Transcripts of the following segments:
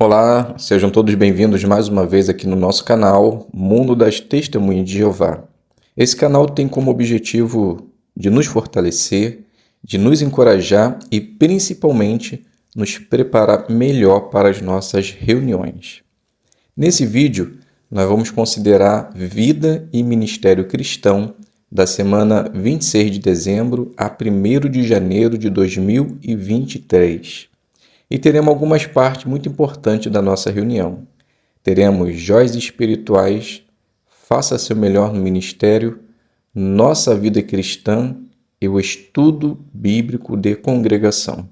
Olá, sejam todos bem-vindos mais uma vez aqui no nosso canal Mundo das Testemunhas de Jeová. Esse canal tem como objetivo de nos fortalecer, de nos encorajar e principalmente nos preparar melhor para as nossas reuniões. Nesse vídeo, nós vamos considerar vida e ministério cristão da semana 26 de dezembro a 1º de janeiro de 2023. E teremos algumas partes muito importantes da nossa reunião. Teremos joias espirituais, faça seu melhor no ministério, nossa vida cristã e o estudo bíblico de congregação.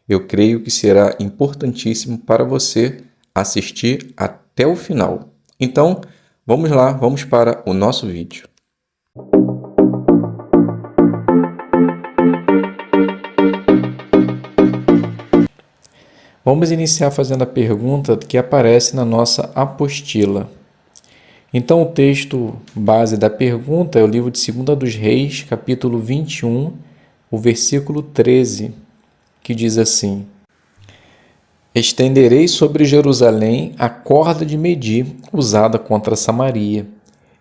Eu creio que será importantíssimo para você assistir até o final. Então, vamos lá, vamos para o nosso vídeo. Vamos iniciar fazendo a pergunta que aparece na nossa apostila. Então, o texto base da pergunta é o livro de 2 dos Reis, capítulo 21, o versículo 13, que diz assim: Estenderei sobre Jerusalém a corda de medir usada contra Samaria.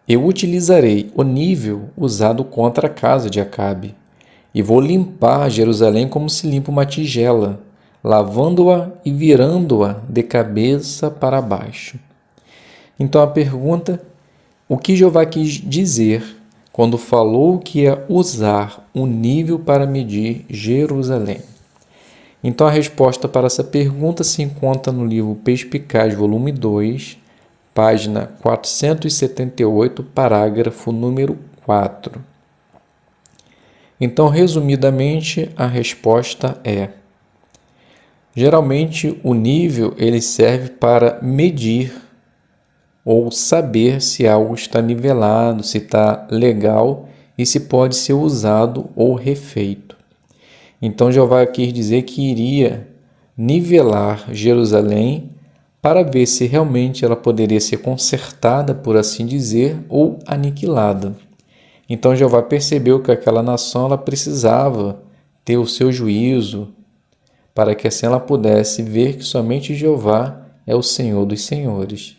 Eu utilizarei o nível usado contra a casa de Acabe, e vou limpar Jerusalém como se limpa uma tigela, lavando-a e virando-a de cabeça para baixo. Então a pergunta, o que Jeová quis dizer quando falou que ia usar um nível para medir Jerusalém? Então a resposta para essa pergunta se encontra no livro Perspicaz, volume 2, página 478, parágrafo número 4. Então, resumidamente, a resposta é: geralmente, o nível ele serve para medir ou saber se algo está nivelado, se está legal e se pode ser usado ou refeito. Então, Jeová quis dizer que iria nivelar Jerusalém para ver se realmente ela poderia ser consertada, por assim dizer, ou aniquilada. Então, Jeová percebeu que aquela nação ela precisava ter o seu juízo, para que assim ela pudesse ver que somente Jeová é o Senhor dos Senhores.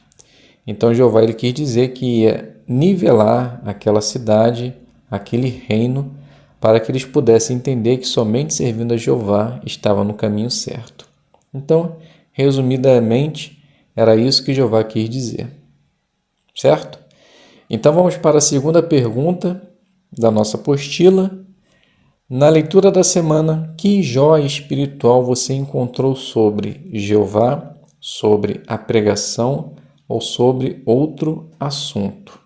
Então Jeová ele quis dizer que ia nivelar aquela cidade, aquele reino, para que eles pudessem entender que somente servindo a Jeová estava no caminho certo. Então, resumidamente, era isso que Jeová quis dizer. Certo? Então vamos para a segunda pergunta da nossa apostila. Na leitura da semana, que joia espiritual você encontrou sobre Jeová, sobre a pregação ou sobre outro assunto?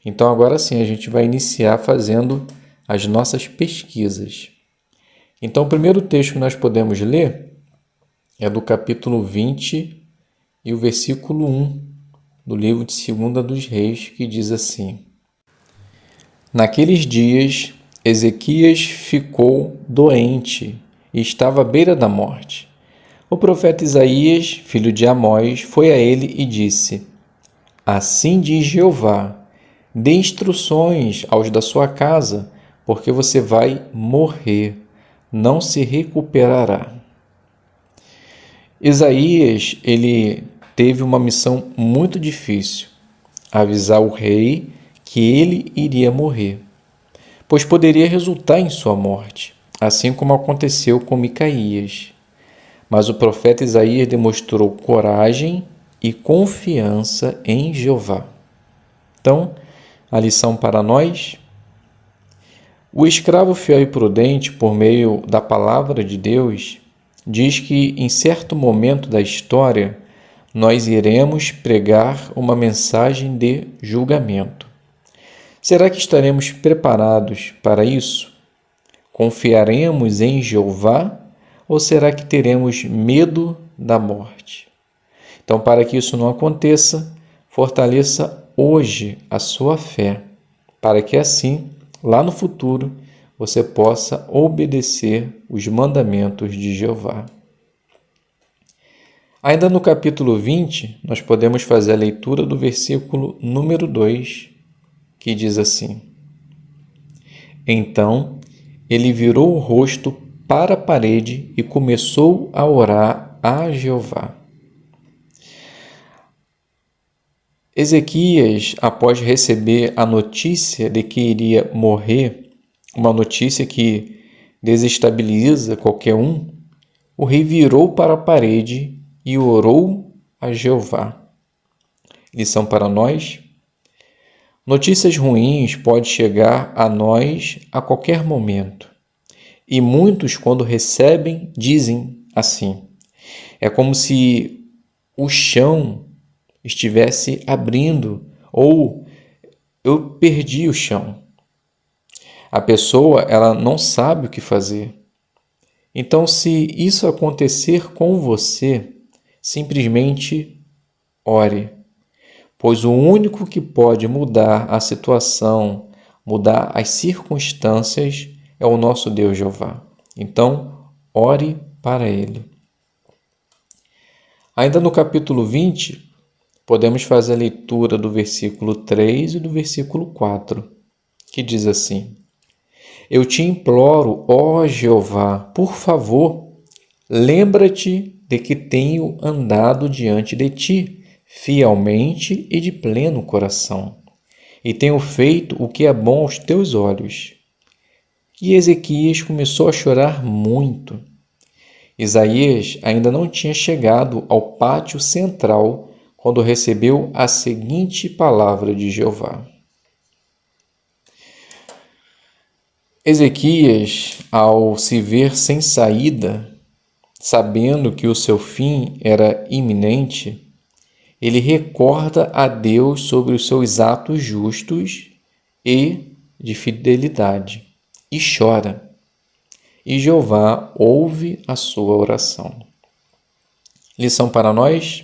Então, agora sim, a gente vai iniciar fazendo as nossas pesquisas. Então, o primeiro texto que nós podemos ler é do capítulo 20 e o versículo 1 do livro de 2 dos Reis, que diz assim: Naqueles dias, Ezequias ficou doente e estava à beira da morte. O profeta Isaías, filho de Amós, foi a ele e disse: Assim diz Jeová, dê instruções aos da sua casa, porque você vai morrer, não se recuperará. Isaías, ele teve uma missão muito difícil, avisar o rei que ele iria morrer, pois poderia resultar em sua morte, assim como aconteceu com Micaías. Mas o profeta Isaías demonstrou coragem e confiança em Jeová. Então, a lição para nós: o escravo fiel e prudente, por meio da palavra de Deus, diz que em certo momento da história nós iremos pregar uma mensagem de julgamento. Será que estaremos preparados para isso? Confiaremos em Jeová ou será que teremos medo da morte? Então, para que isso não aconteça, fortaleça hoje a sua fé, para que assim, lá no futuro, você possa obedecer os mandamentos de Jeová. Ainda no capítulo 20, nós podemos fazer a leitura do versículo número 2, que diz assim: Então ele virou o rosto para a parede e começou a orar a Jeová. Ezequias, após receber a notícia de que iria morrer, uma notícia que desestabiliza qualquer um, o rei virou para a parede e orou a Jeová. Lição para nós: notícias ruins podem chegar a nós a qualquer momento. E muitos, quando recebem, dizem assim: é como se o chão estivesse abrindo, ou eu perdi o chão. A pessoa, ela não sabe o que fazer. Então, se isso acontecer com você, simplesmente ore, pois o único que pode mudar a situação, mudar as circunstâncias, é o nosso Deus Jeová. Então, ore para Ele. Ainda no capítulo 20, podemos fazer a leitura do versículo 3 e do versículo 4, que diz assim: eu te imploro, ó Jeová, por favor, lembra-te de que tenho andado diante de ti, fielmente e de pleno coração, e tenho feito o que é bom aos teus olhos. E Ezequias começou a chorar muito. Isaías ainda não tinha chegado ao pátio central quando recebeu a seguinte palavra de Jeová. Ezequias, ao se ver sem saída, sabendo que o seu fim era iminente, ele recorda a Deus sobre os seus atos justos e de fidelidade e chora. E Jeová ouve a sua oração. Lição para nós: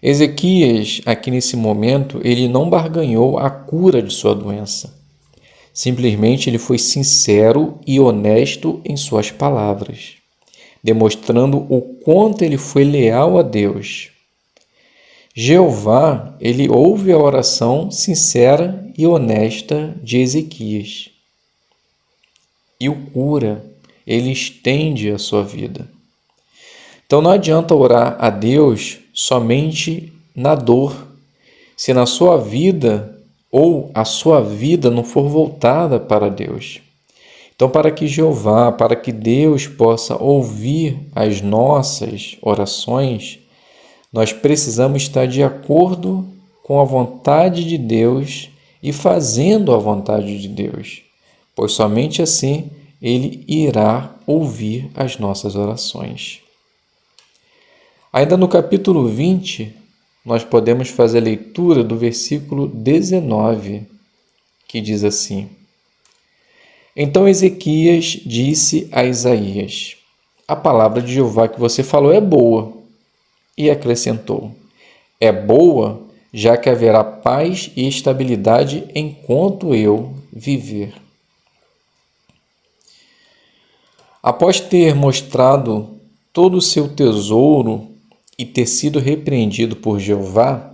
Ezequias, aqui nesse momento, ele não barganhou a cura de sua doença. Simplesmente ele foi sincero e honesto em suas palavras, demonstrando o quanto ele foi leal a Deus. Jeová, ele ouve a oração sincera e honesta de Ezequias e o cura, ele estende a sua vida. Então não adianta orar a Deus somente na dor, se na sua vida ou a sua vida não for voltada para Deus. Então, para que Jeová, para que Deus possa ouvir as nossas orações, nós precisamos estar de acordo com a vontade de Deus e fazendo a vontade de Deus, pois somente assim Ele irá ouvir as nossas orações. Ainda no capítulo 20, nós podemos fazer a leitura do versículo 19, que diz assim: então Ezequias disse a Isaías: a palavra de Jeová que você falou é boa. E acrescentou: é boa, já que haverá paz e estabilidade enquanto eu viver. Após ter mostrado todo o seu tesouro e ter sido repreendido por Jeová,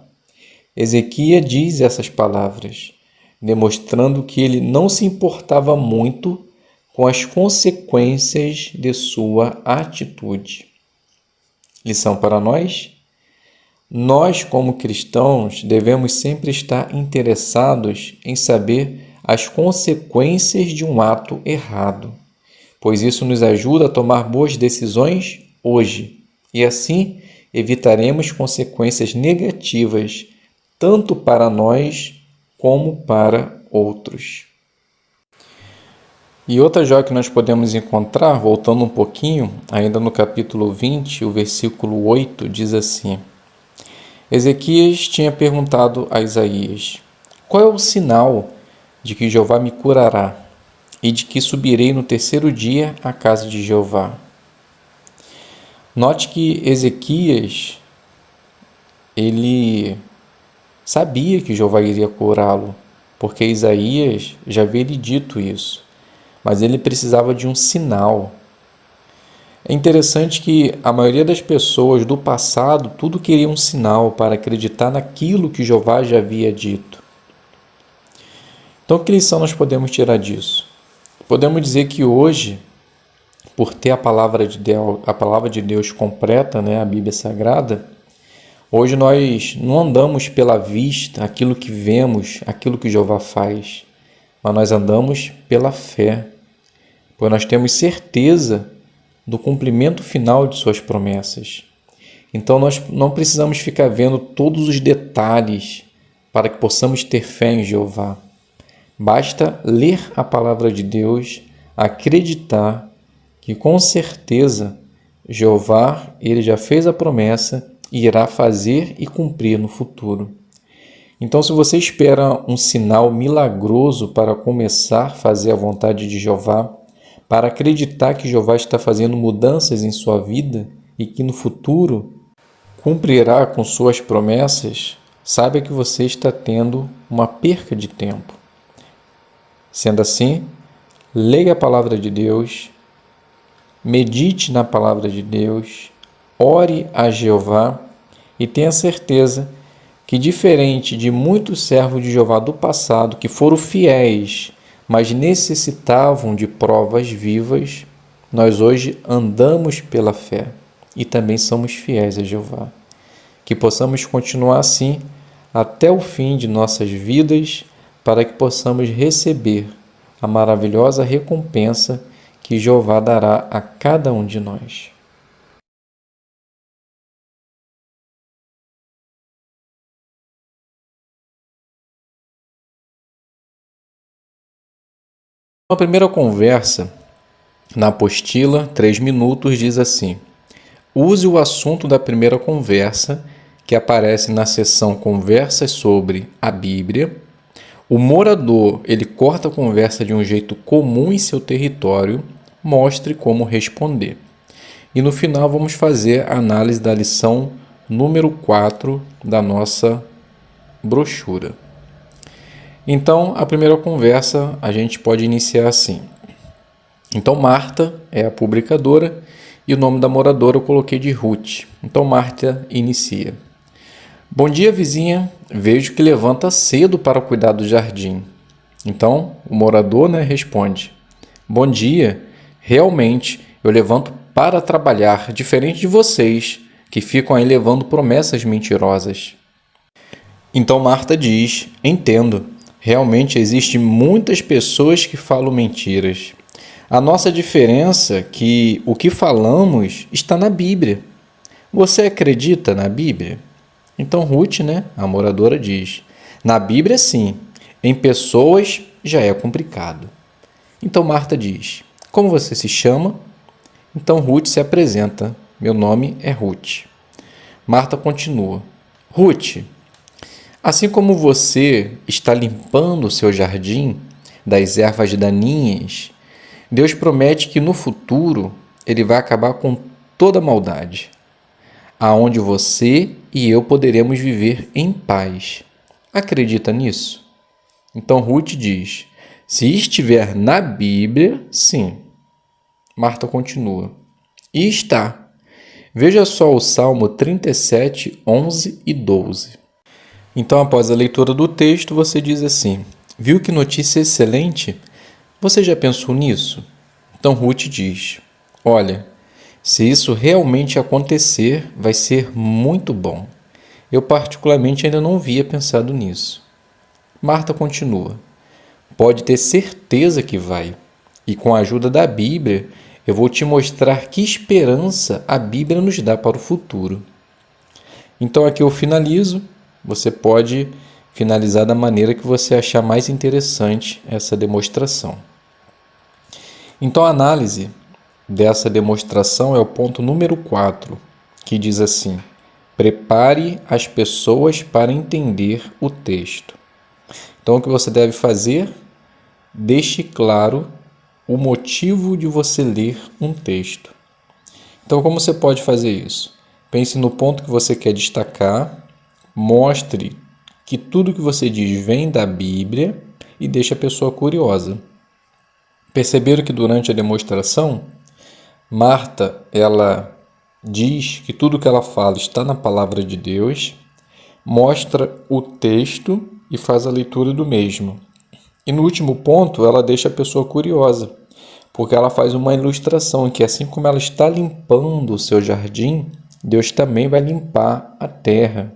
Ezequias diz essas palavras, demonstrando que ele não se importava muito com as consequências de sua atitude. Lição para nós: nós, como cristãos, devemos sempre estar interessados em saber as consequências de um ato errado, pois isso nos ajuda a tomar boas decisões hoje e assim evitaremos consequências negativas tanto para nós como para outros. E outra joia que nós podemos encontrar, voltando um pouquinho, ainda no capítulo 20, o versículo 8, diz assim: Ezequias tinha perguntado a Isaías: qual é o sinal de que Jeová me curará e de que subirei no terceiro dia à casa de Jeová? Note que Ezequias, ele sabia que Jeová iria curá-lo, porque Isaías já havia lhe dito isso, mas ele precisava de um sinal. É interessante que a maioria das pessoas do passado tudo queria um sinal para acreditar naquilo que Jeová já havia dito. Então, que lição nós podemos tirar disso? Podemos dizer que hoje, por ter a palavra de Deus completa, a Bíblia Sagrada, Hoje nós não andamos pela vista, aquilo que vemos, aquilo que Jeová faz, mas nós andamos pela fé, pois nós temos certeza do cumprimento final de suas promessas. Então nós não precisamos ficar vendo todos os detalhes para que possamos ter fé em Jeová. Basta ler a palavra de Deus, acreditar que com certeza Jeová, ele já fez a promessa e irá fazer e cumprir no futuro. Então, se você espera um sinal milagroso para começar a fazer a vontade de Jeová, para acreditar que Jeová está fazendo mudanças em sua vida e que no futuro cumprirá com suas promessas, saiba que você está tendo uma perca de tempo. Sendo assim, leia a palavra de Deus, medite na palavra de Deus, ore a Jeová e tenha certeza que, diferente de muitos servos de Jeová do passado que foram fiéis, mas necessitavam de provas vivas, nós hoje andamos pela fé e também somos fiéis a Jeová. Que possamos continuar assim até o fim de nossas vidas, para que possamos receber a maravilhosa recompensa que Jeová dará a cada um de nós. A primeira conversa, na apostila 3 minutos, diz assim: use o assunto da primeira conversa, que aparece na seção Conversas sobre a Bíblia. O morador, ele corta a conversa de um jeito comum em seu território, mostre como responder. E no final vamos fazer a análise da lição número 4 da nossa brochura. Então, a primeira conversa a gente pode iniciar assim. Então, Marta é a publicadora e o nome da moradora eu coloquei de Ruth. Então, Marta inicia. Bom dia, vizinha. Vejo que levanta cedo para cuidar do jardim. Então, o morador, responde. Bom dia. Realmente, eu levanto para trabalhar, diferente de vocês, que ficam aí levando promessas mentirosas. Então, Marta diz, entendo. Realmente existem muitas pessoas que falam mentiras. A nossa diferença é que o que falamos está na Bíblia. Você acredita na Bíblia? Então Ruth, a moradora, diz, na Bíblia sim, em pessoas já é complicado. Então Marta diz, como você se chama? Então Ruth se apresenta, meu nome é Ruth. Marta continua, Ruth, assim como você está limpando o seu jardim das ervas daninhas, Deus promete que no futuro Ele vai acabar com toda a maldade, aonde você e eu poderemos viver em paz. Acredita nisso? Então Ruth diz, se estiver na Bíblia, sim. Marta continua, e está. Veja só o Salmo 37, 11 e 12. Então, após a leitura do texto, você diz assim, viu que notícia excelente? Você já pensou nisso? Então Ruth diz, olha, se isso realmente acontecer, vai ser muito bom. Eu particularmente ainda não havia pensado nisso. Marta continua, pode ter certeza que vai. E com a ajuda da Bíblia, eu vou te mostrar que esperança a Bíblia nos dá para o futuro. Então aqui eu finalizo. Você pode finalizar da maneira que você achar mais interessante essa demonstração. Então, a análise dessa demonstração é o ponto número 4, que diz assim, prepare as pessoas para entender o texto. Então, o que você deve fazer? Deixe claro o motivo de você ler um texto. Então, como você pode fazer isso? Pense no ponto que você quer destacar, mostre que tudo que você diz vem da Bíblia e deixe a pessoa curiosa. Perceberam que durante a demonstração, Marta, ela diz que tudo que ela fala está na palavra de Deus, mostra o texto e faz a leitura do mesmo. E no último ponto, ela deixa a pessoa curiosa, porque ela faz uma ilustração que assim como ela está limpando o seu jardim, Deus também vai limpar a terra.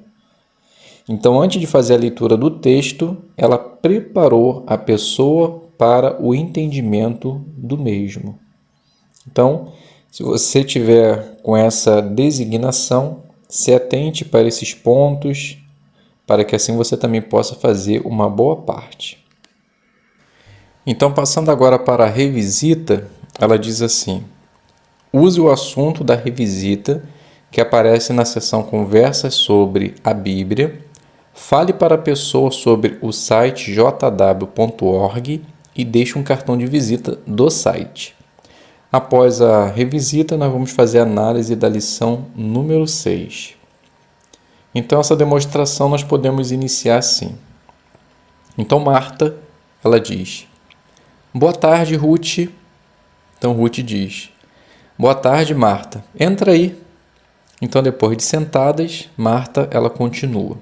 Então, antes de fazer a leitura do texto, ela preparou a pessoa para o entendimento do mesmo. Então, se você tiver com essa designação, se atente para esses pontos, para que assim você também possa fazer uma boa parte. Então, passando agora para a revisita, ela diz assim: use o assunto da revisita que aparece na seção Conversas sobre a Bíblia, fale para a pessoa sobre o site jw.org e deixe um cartão de visita do site. Após a revisita, nós vamos fazer a análise da lição número 6. Então, essa demonstração nós podemos iniciar assim. Então, Marta, ela diz: boa tarde, Ruth. Então, Ruth diz: boa tarde, Marta. Entra aí. Então, depois de sentadas, Marta, ela continua: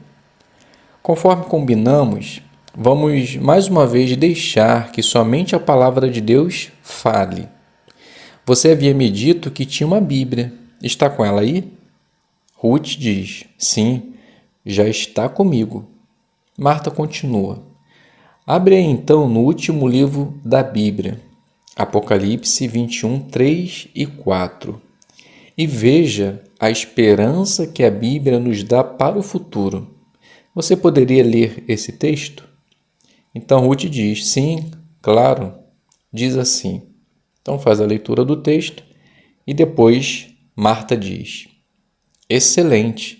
conforme combinamos, vamos mais uma vez deixar que somente a palavra de Deus fale. Você havia me dito que tinha uma Bíblia. Está com ela aí? Ruth diz: sim, já está comigo. Marta continua: abre aí então no último livro da Bíblia, Apocalipse 21, 3 e 4, e veja a esperança que a Bíblia nos dá para o futuro. Você poderia ler esse texto? Então Ruth diz: sim, claro. Diz assim. Então faz a leitura do texto e depois Marta diz: excelente!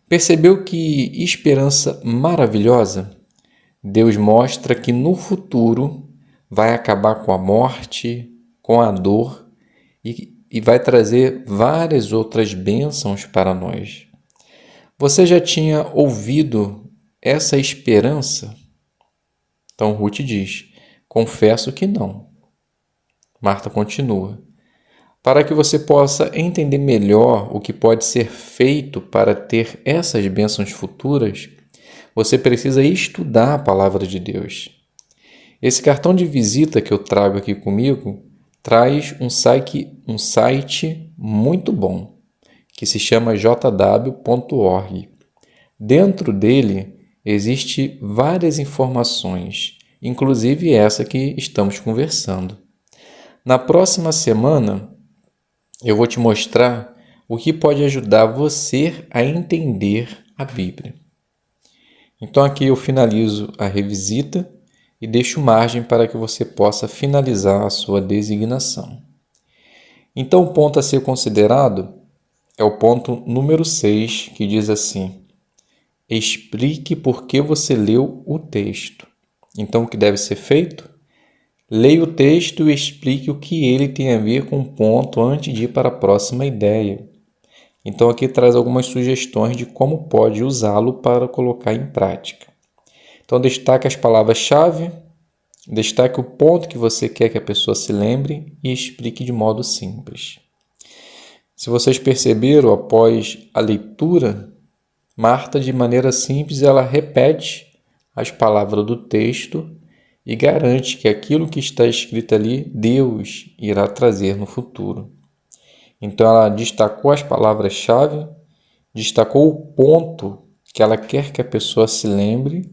Percebeu que esperança maravilhosa? Deus mostra que no futuro vai acabar com a morte, com a dor e vai trazer várias outras bênçãos para nós. Você já tinha ouvido essa esperança? Então Ruth diz: confesso que não. Marta continua: para que você possa entender melhor o que pode ser feito para ter essas bênçãos futuras, você precisa estudar a palavra de Deus. Esse cartão de visita que eu trago aqui comigo traz um site muito bom, que se chama jw.org. Dentro dele existe várias informações, inclusive essa que estamos conversando. Na próxima semana, eu vou te mostrar o que pode ajudar você a entender a Bíblia. Então aqui eu finalizo a revisita e deixo margem para que você possa finalizar a sua designação. Então o ponto a ser considerado é o ponto número 6, que diz assim: explique por que você leu o texto. Então o que deve ser feito? Leia o texto e explique o que ele tem a ver com o ponto antes de ir para a próxima ideia. Então aqui traz algumas sugestões de como pode usá-lo para colocar em prática. Então destaque as palavras-chave, destaque o ponto que você quer que a pessoa se lembre e explique de modo simples. Se vocês perceberam, após a leitura, Marta, de maneira simples, ela repete as palavras do texto e garante que aquilo que está escrito ali, Deus irá trazer no futuro. Então, ela destacou as palavras-chave, destacou o ponto que ela quer que a pessoa se lembre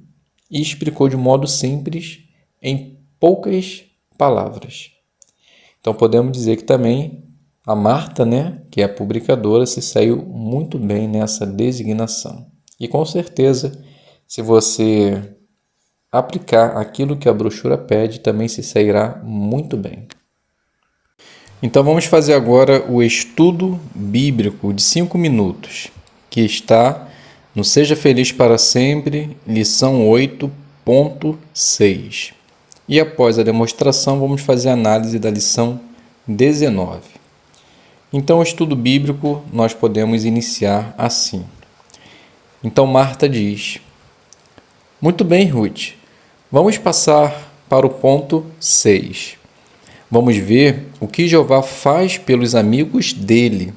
e explicou de modo simples, em poucas palavras. Então, podemos dizer que também a Marta, que é a publicadora, se saiu muito bem nessa designação. E com certeza, se você aplicar aquilo que a brochura pede, também se sairá muito bem. Então vamos fazer agora o estudo bíblico de 5 minutos, que está no Seja Feliz para Sempre, lição 8.6. E após a demonstração, vamos fazer a análise da lição 19. Então, o estudo bíblico nós podemos iniciar assim. Então, Marta diz: muito bem, Ruth. Vamos passar para o ponto 6. Vamos ver o que Jeová faz pelos amigos dele.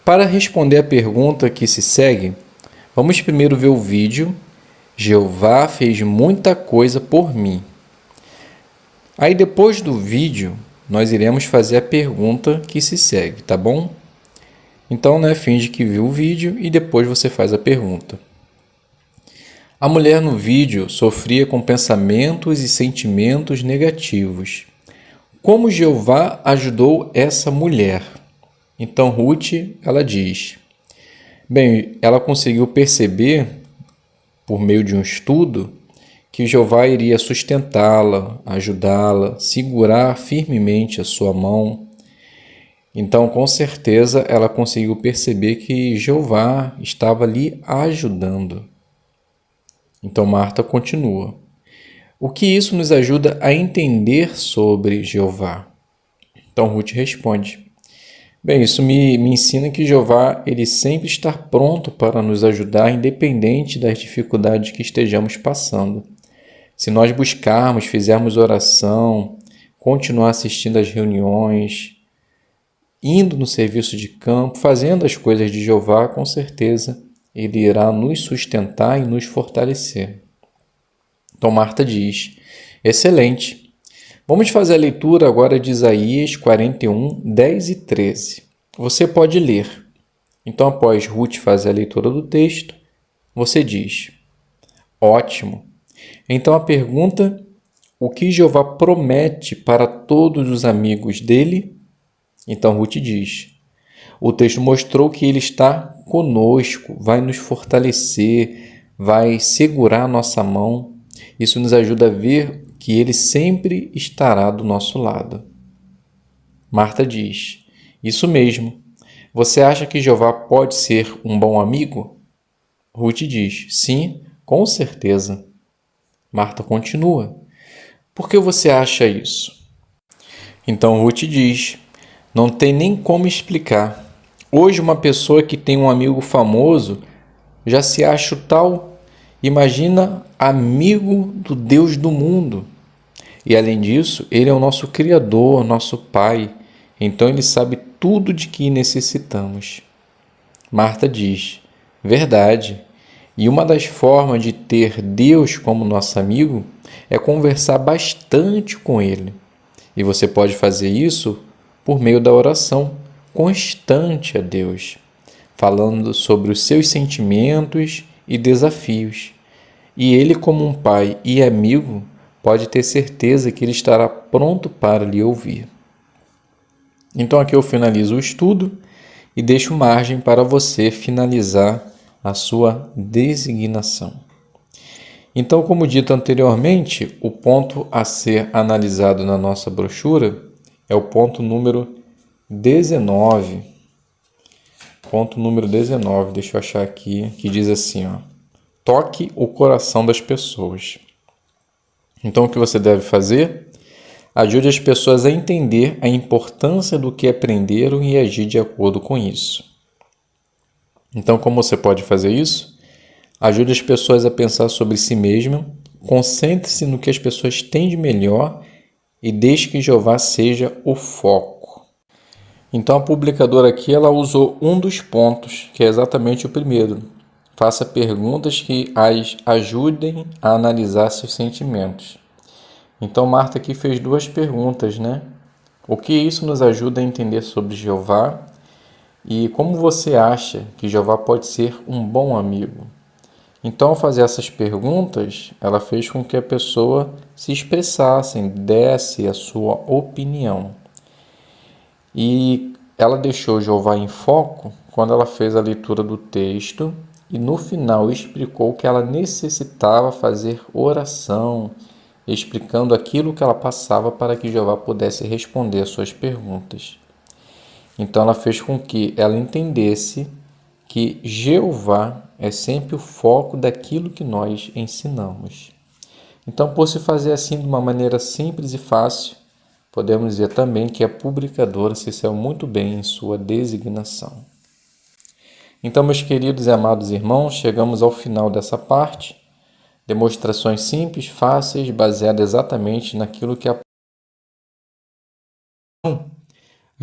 Para responder a pergunta que se segue, vamos primeiro ver o vídeo Jeová fez muita coisa por mim. Aí depois do vídeo, nós iremos fazer a pergunta que se segue, tá bom? Então, finge que viu o vídeo e depois você faz a pergunta. A mulher no vídeo sofria com pensamentos e sentimentos negativos. Como Jeová ajudou essa mulher? Então Ruth, ela diz: bem, ela conseguiu perceber, por meio de um estudo, que Jeová iria sustentá-la, ajudá-la, segurar firmemente a sua mão. Então, com certeza, ela conseguiu perceber que Jeová estava ali ajudando. Então, Marta continua. O que isso nos ajuda a entender sobre Jeová? Então, Ruth responde. Bem, isso me ensina que Jeová ele sempre está pronto para nos ajudar, independente das dificuldades que estejamos passando. Se nós buscarmos, fizermos oração, continuar assistindo às reuniões, indo no serviço de campo, fazendo as coisas de Jeová, com certeza Ele irá nos sustentar e nos fortalecer. Então Marta diz, excelente. Vamos fazer a leitura agora de Isaías 41, 10 e 13. Você pode ler. Então, após Ruth fazer a leitura do texto, você diz, ótimo. Então a pergunta, o que Jeová promete para todos os amigos dele? Então Ruth diz, o texto mostrou que ele está conosco, vai nos fortalecer, vai segurar nossa mão. Isso nos ajuda a ver que ele sempre estará do nosso lado. Marta diz, isso mesmo. Você acha que Jeová pode ser um bom amigo? Ruth diz, sim, com certeza. Marta continua, por que você acha isso? Então Ruth diz, não tem nem como explicar. Hoje uma pessoa que tem um amigo famoso já se acha o tal. Imagina amigo do Deus do mundo. E além disso, Ele é o nosso Criador, nosso Pai. Então Ele sabe tudo de que necessitamos. Marta diz, verdade. E uma das formas de ter Deus como nosso amigo é conversar bastante com Ele. E você pode fazer isso por meio da oração constante a Deus, falando sobre os seus sentimentos e desafios. E Ele, como um pai e amigo, pode ter certeza que Ele estará pronto para lhe ouvir. Então aqui eu finalizo o estudo e deixo margem para você finalizar a sua designação. Então, como dito anteriormente, o ponto a ser analisado na nossa brochura é o ponto número 19. Ponto número 19, deixa eu achar aqui, que diz assim, toque o coração das pessoas. Então, o que você deve fazer? Ajude as pessoas a entender a importância do que aprenderam e agir de acordo com isso. Então, como você pode fazer isso? Ajude as pessoas a pensar sobre si mesmas, concentre-se no que as pessoas têm de melhor e deixe que Jeová seja o foco. Então, a publicadora aqui ela usou um dos pontos, que é exatamente o primeiro. Faça perguntas que as ajudem a analisar seus sentimentos. Então, Marta aqui fez duas perguntas, O que isso nos ajuda a entender sobre Jeová e como você acha que Jeová pode ser um bom amigo? Então, ao fazer essas perguntas, ela fez com que a pessoa se expressasse, desse a sua opinião. E ela deixou Jeová em foco quando ela fez a leitura do texto e no final explicou que ela necessitava fazer oração, explicando aquilo que ela passava para que Jeová pudesse responder às suas perguntas. Então ela fez com que ela entendesse que Jeová é sempre o foco daquilo que nós ensinamos. Então, por se fazer assim de uma maneira simples e fácil, podemos dizer também que a publicadora se saiu muito bem em sua designação. Então, meus queridos e amados irmãos, chegamos ao final dessa parte. Demonstrações simples, fáceis, baseadas exatamente naquilo que a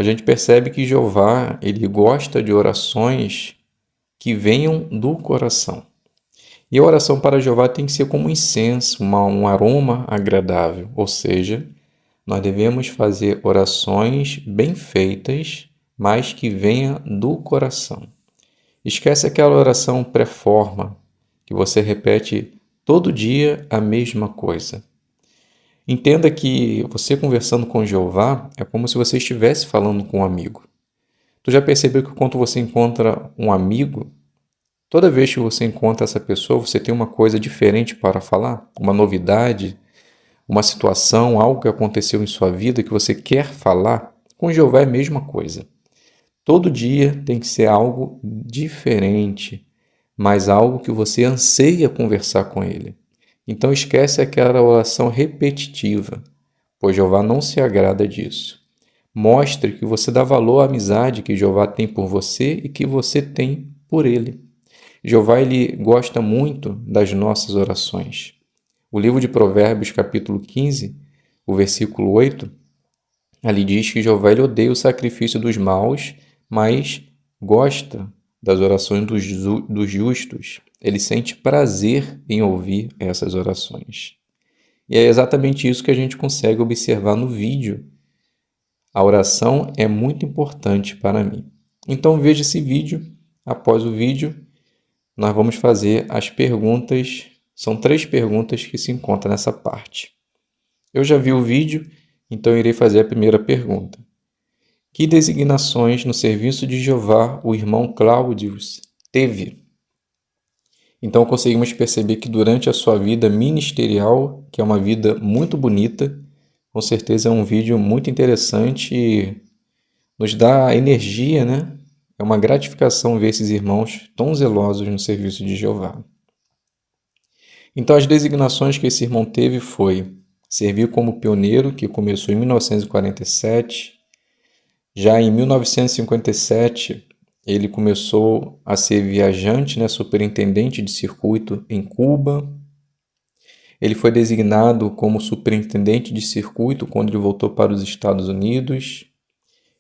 gente percebe que Jeová, ele gosta de orações que venham do coração. E a oração para Jeová tem que ser como incenso, um aroma agradável, ou seja, nós devemos fazer orações bem feitas, mas que venha do coração. Esquece aquela oração pré-forma, que você repete todo dia a mesma coisa. Entenda que você conversando com Jeová é como se você estivesse falando com um amigo. Tu já percebeu que quando você encontra um amigo, toda vez que você encontra essa pessoa, você tem uma coisa diferente para falar? Uma novidade, uma situação, algo que aconteceu em sua vida que você quer falar? Com Jeová é a mesma coisa. Todo dia tem que ser algo diferente, mas algo que você anseia conversar com ele. Então esquece aquela oração repetitiva, pois Jeová não se agrada disso. Mostre que você dá valor à amizade que Jeová tem por você e que você tem por ele. Jeová ele gosta muito das nossas orações. O livro de Provérbios, capítulo 15, o versículo 8, ali diz que Jeová ele odeia o sacrifício dos maus, mas gosta das orações dos justos. Ele sente prazer em ouvir essas orações. E é exatamente isso que a gente consegue observar no vídeo. A oração é muito importante para mim. Então veja esse vídeo. Após o vídeo, nós vamos fazer as perguntas. São 3 perguntas que se encontram nessa parte. Eu já vi o vídeo, então irei fazer a primeira pergunta. Que designações no serviço de Jeová o irmão Cláudio teve? Então conseguimos perceber que durante a sua vida ministerial, que é uma vida muito bonita, com certeza é um vídeo muito interessante e nos dá energia, né? É uma gratificação ver esses irmãos tão zelosos no serviço de Jeová. Então as designações que esse irmão teve foi servir como pioneiro, que começou em 1947. Já em 1957, ele começou a ser viajante, né, superintendente de circuito em Cuba. Ele foi designado como superintendente de circuito quando ele voltou para os Estados Unidos.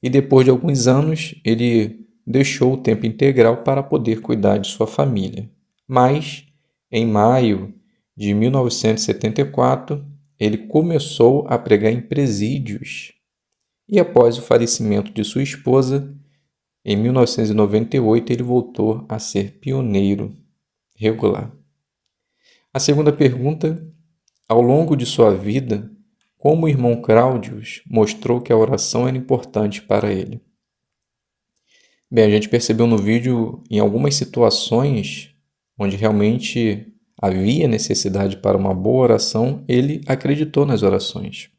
E depois de alguns anos, ele deixou o tempo integral para poder cuidar de sua família. Mas, em maio de 1974, ele começou a pregar em presídios. E após o falecimento de sua esposa, em 1998, ele voltou a ser pioneiro regular. A segunda pergunta: ao longo de sua vida, como o irmão Cláudios mostrou que a oração era importante para ele? Bem, a gente percebeu no vídeo em algumas situações onde realmente havia necessidade para uma boa oração, ele acreditou nas orações.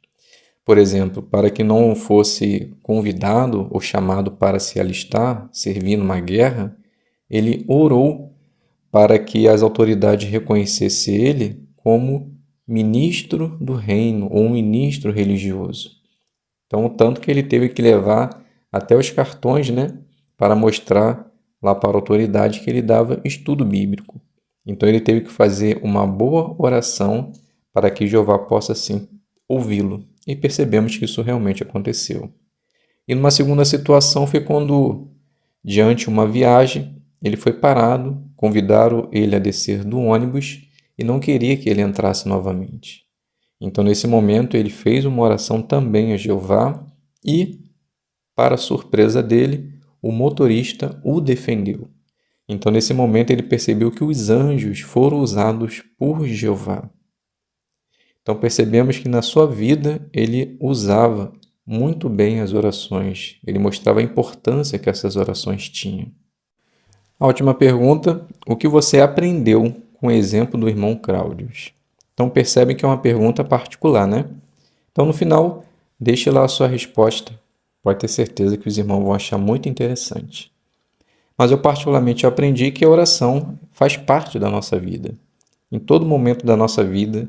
Por exemplo, para que não fosse convidado ou chamado para se alistar, servir numa guerra, ele orou para que as autoridades reconhecessem ele como ministro do reino ou um ministro religioso. Então, tanto que ele teve que levar até os cartões, né, para mostrar lá para a autoridade que ele dava estudo bíblico. Então, ele teve que fazer uma boa oração para que Jeová possa, sim, ouvi-lo. E percebemos que isso realmente aconteceu. E numa segunda situação foi quando, diante uma viagem, ele foi parado, convidaram ele a descer do ônibus e não queria que ele entrasse novamente. Então, nesse momento, ele fez uma oração também a Jeová e, para surpresa dele, o motorista o defendeu. Então, nesse momento, ele percebeu que os anjos foram usados por Jeová. Então percebemos que na sua vida ele usava muito bem as orações, ele mostrava a importância que essas orações tinham. A última pergunta: o que você aprendeu com o exemplo do irmão Cláudios? Então percebe que é uma pergunta particular, né? Então no final, deixe lá a sua resposta. Pode ter certeza que os irmãos vão achar muito interessante. Mas eu particularmente aprendi que a oração faz parte da nossa vida. Em todo momento da nossa vida,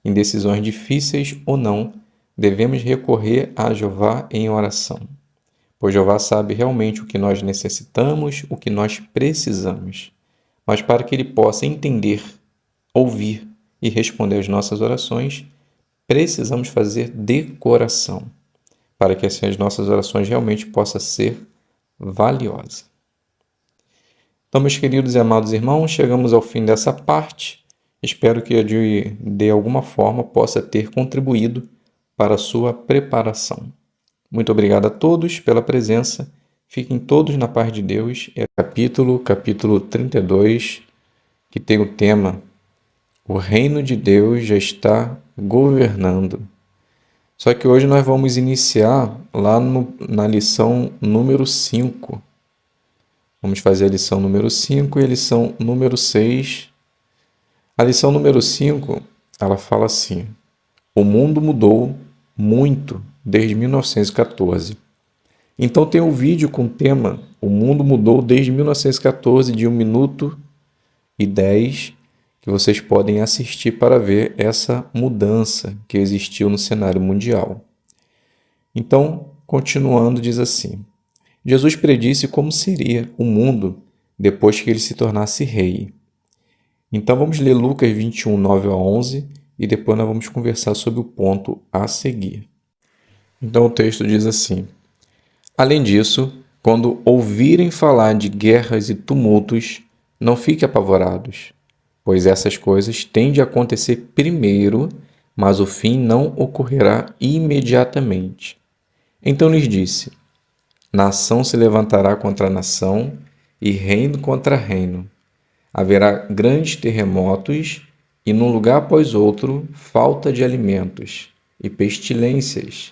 em decisões difíceis ou não, devemos recorrer a Jeová em oração, pois Jeová sabe realmente o que nós necessitamos, o que nós precisamos. Mas para que Ele possa entender, ouvir e responder às nossas orações, precisamos fazer de coração, para que assim as nossas orações realmente possam ser valiosas. Então, meus queridos e amados irmãos, chegamos ao fim dessa parte. Espero que de alguma forma possa ter contribuído para a sua preparação. Muito obrigado a todos pela presença Fiquem todos na paz de Deus. É capítulo 32, que tem o tema: O reino de Deus já está governando. Só que hoje nós vamos iniciar lá na lição número 5. Vamos fazer a lição número 5 e a lição número 6. A lição número 5, ela fala assim: o mundo mudou muito desde 1914. Então tem um vídeo com o tema O mundo mudou desde 1914 de 1 minuto e 10 que vocês podem assistir para ver essa mudança que existiu no cenário mundial. Então, continuando, diz assim: Jesus predisse como seria o mundo depois que ele se tornasse rei. Então vamos ler Lucas 21, 9 a 11 e depois nós vamos conversar sobre o ponto a seguir. Então o texto diz assim: Além disso, quando ouvirem falar de guerras e tumultos, não fiquem apavorados, pois essas coisas têm de acontecer primeiro, mas o fim não ocorrerá imediatamente. Então lhes disse: Nação se levantará contra nação e reino contra reino. Haverá grandes terremotos e, num lugar após outro, falta de alimentos e pestilências,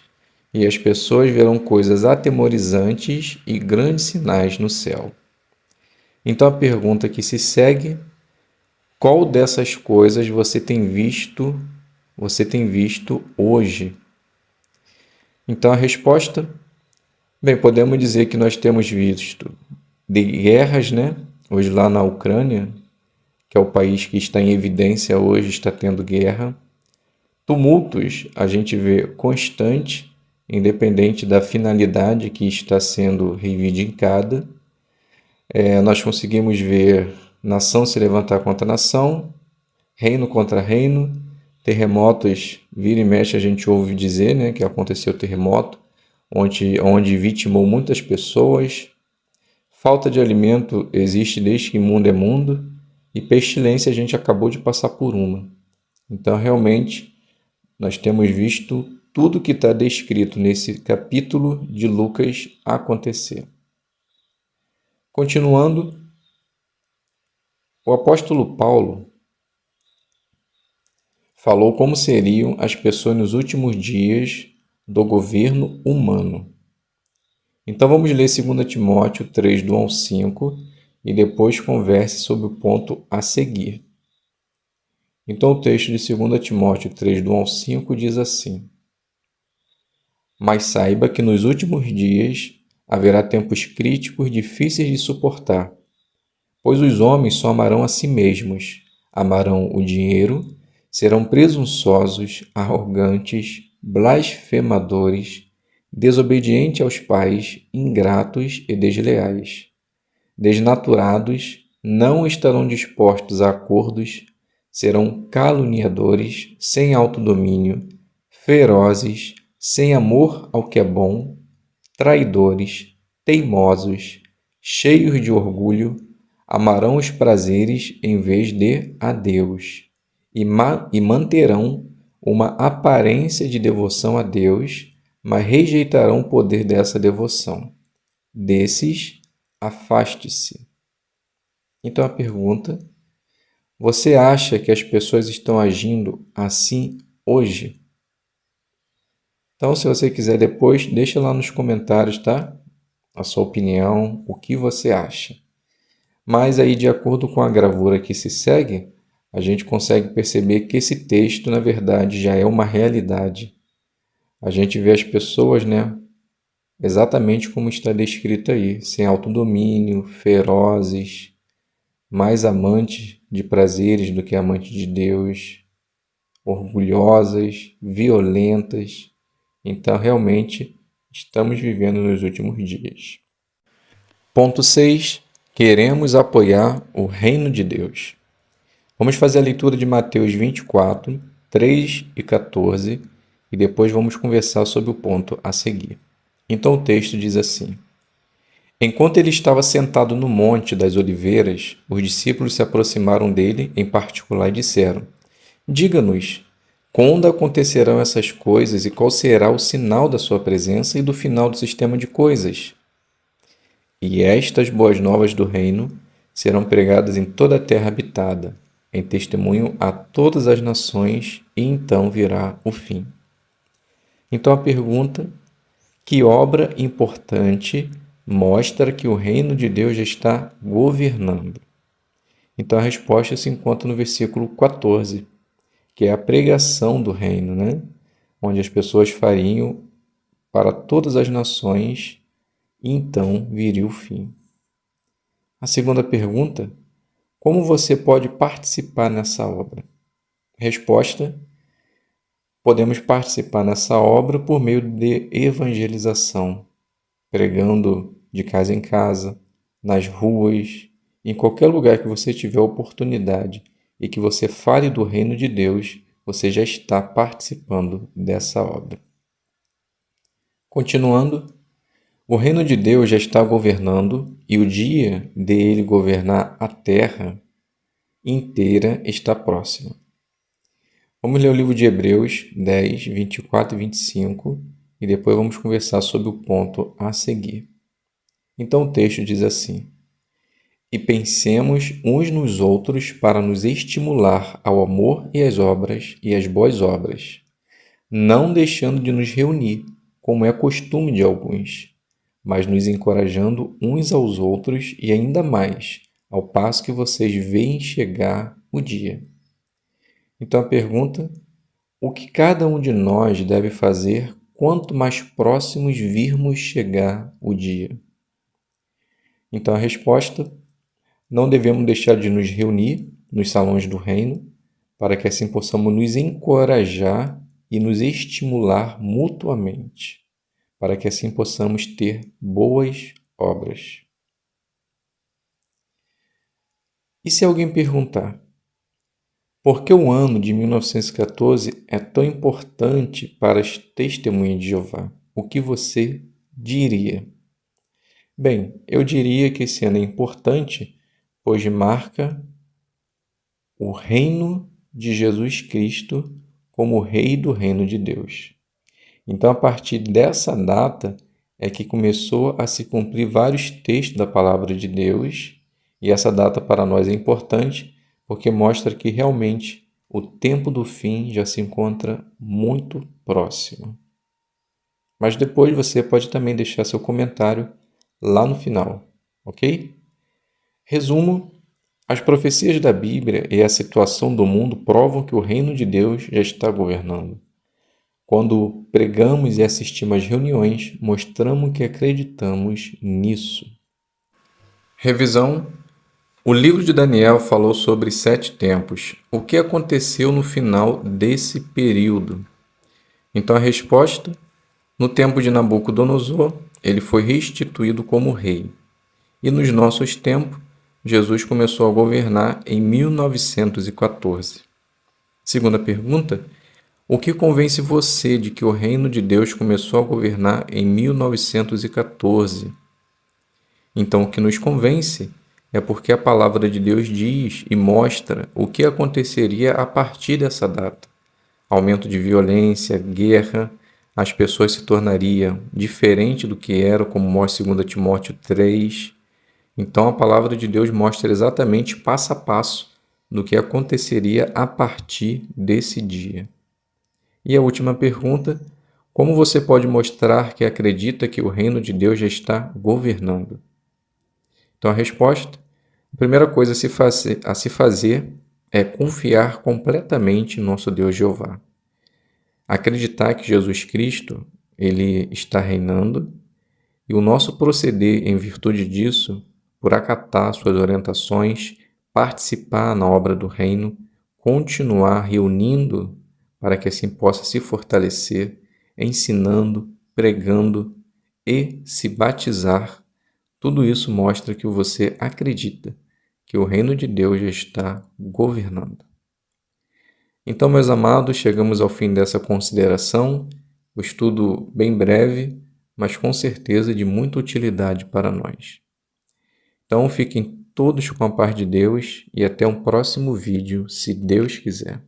e as pessoas verão coisas atemorizantes e grandes sinais no céu. Então a pergunta que se segue: qual dessas coisas você tem visto hoje? Então a resposta, bem, podemos dizer que nós temos visto de guerras, né? Hoje lá na Ucrânia, que é o país que está em evidência hoje, está tendo guerra. Tumultos a gente vê constante, independente da finalidade que está sendo reivindicada. Nós conseguimos ver nação se levantar contra nação, reino contra reino, terremotos, vira e mexe a gente ouve dizer, né, que aconteceu terremoto, onde vitimou muitas pessoas. Falta de alimento existe desde que mundo é mundo, e pestilência a gente acabou de passar por uma. Então, realmente, nós temos visto tudo que está descrito nesse capítulo de Lucas acontecer. Continuando, o apóstolo Paulo falou como seriam as pessoas nos últimos dias do governo humano. Então vamos ler 2 Timóteo 3, do 1 ao 5, e depois converse sobre o ponto a seguir. Então o texto de 2 Timóteo 3, do 1 ao 5 diz assim: Mas saiba que nos últimos dias haverá tempos críticos difíceis de suportar, pois os homens só amarão a si mesmos, amarão o dinheiro, serão presunçosos, arrogantes, blasfemadores, desobedientes aos pais, ingratos e desleais. Desnaturados, não estarão dispostos a acordos, serão caluniadores, sem autodomínio, ferozes, sem amor ao que é bom, traidores, teimosos, cheios de orgulho, amarão os prazeres em vez de a Deus, e manterão uma aparência de devoção a Deus, mas rejeitarão o poder dessa devoção. Desses, afaste-se. Então a pergunta: você acha que as pessoas estão agindo assim hoje? Então, se você quiser depois, deixa lá nos comentários, tá? A sua opinião, o que você acha. Mas aí, de acordo com a gravura que se segue, a gente consegue perceber que esse texto, na verdade, já é uma realidade. A gente vê as pessoas, né, exatamente como está descrito aí, sem autodomínio, ferozes, mais amantes de prazeres do que amantes de Deus, orgulhosas, violentas. Então, realmente, estamos vivendo nos últimos dias. Ponto 6. Queremos apoiar o reino de Deus. Vamos fazer a leitura de Mateus 24, 3 e 14, e depois vamos conversar sobre o ponto a seguir. Então o texto diz assim: Enquanto ele estava sentado no Monte das Oliveiras, os discípulos se aproximaram dele em particular e disseram: Diga-nos, quando acontecerão essas coisas e qual será o sinal da sua presença e do final do sistema de coisas? E estas boas novas do reino serão pregadas em toda a terra habitada, em testemunho a todas as nações, e então virá o fim. Então a pergunta: que obra importante mostra que o reino de Deus já está governando? Então a resposta se encontra no versículo 14, que é a pregação do reino, né? Onde as pessoas fariam para todas as nações, e então viria o fim. A segunda pergunta: como você pode participar nessa obra? Resposta: podemos participar nessa obra por meio de evangelização, pregando de casa em casa, nas ruas, em qualquer lugar que você tiver oportunidade e que você fale do reino de Deus, você já está participando dessa obra. Continuando, o reino de Deus já está governando e o dia dele governar a terra inteira está próximo. Vamos ler o livro de Hebreus 10, 24 e 25 e depois vamos conversar sobre o ponto a seguir. Então o texto diz assim: e pensemos uns nos outros para nos estimular ao amor e às obras e às boas obras, não deixando de nos reunir, como é costume de alguns, mas nos encorajando uns aos outros e ainda mais, ao passo que vocês veem chegar o dia. Então a pergunta: o que cada um de nós deve fazer quanto mais próximos virmos chegar o dia? Então a resposta: não devemos deixar de nos reunir nos salões do reino, para que assim possamos nos encorajar e nos estimular mutuamente, para que assim possamos ter boas obras. E se alguém perguntar: por que o ano de 1914 é tão importante para as testemunhas de Jeová? O que você diria? Bem, eu diria que esse ano é importante, pois marca o reino de Jesus Cristo como rei do reino de Deus. Então, a partir dessa data é que começou a se cumprir vários textos da palavra de Deus, e essa data para nós é importante porque mostra que realmente o tempo do fim já se encontra muito próximo. Mas depois você pode também deixar seu comentário lá no final, ok? Resumo: as profecias da Bíblia e a situação do mundo provam que o reino de Deus já está governando. Quando pregamos e assistimos às reuniões, mostramos que acreditamos nisso. Revisão: o livro de Daniel falou sobre 7 tempos. O que aconteceu no final desse período? Então a resposta: no tempo de Nabucodonosor, ele foi restituído como rei. E nos nossos tempos, Jesus começou a governar em 1914. Segunda pergunta: o que convence você de que o reino de Deus começou a governar em 1914? Então, o que nos convence é porque a palavra de Deus diz e mostra o que aconteceria a partir dessa data. Aumento de violência, guerra, as pessoas se tornariam diferentes do que eram, como mostra 2 Timóteo 3. Então, a palavra de Deus mostra exatamente passo a passo do que aconteceria a partir desse dia. E a última pergunta: como você pode mostrar que acredita que o reino de Deus já está governando? Então, a resposta: a primeira coisa a se fazer é confiar completamente em nosso Deus Jeová. Acreditar que Jesus Cristo, ele está reinando, e o nosso proceder em virtude disso, por acatar suas orientações, participar na obra do reino, continuar reunindo para que assim possa se fortalecer, ensinando, pregando e se batizar. Tudo isso mostra que você acredita que o reino de Deus já está governando. Então, meus amados, chegamos ao fim dessa consideração, o estudo bem breve, mas com certeza de muita utilidade para nós. Então, fiquem todos com a paz de Deus e até um próximo vídeo, se Deus quiser.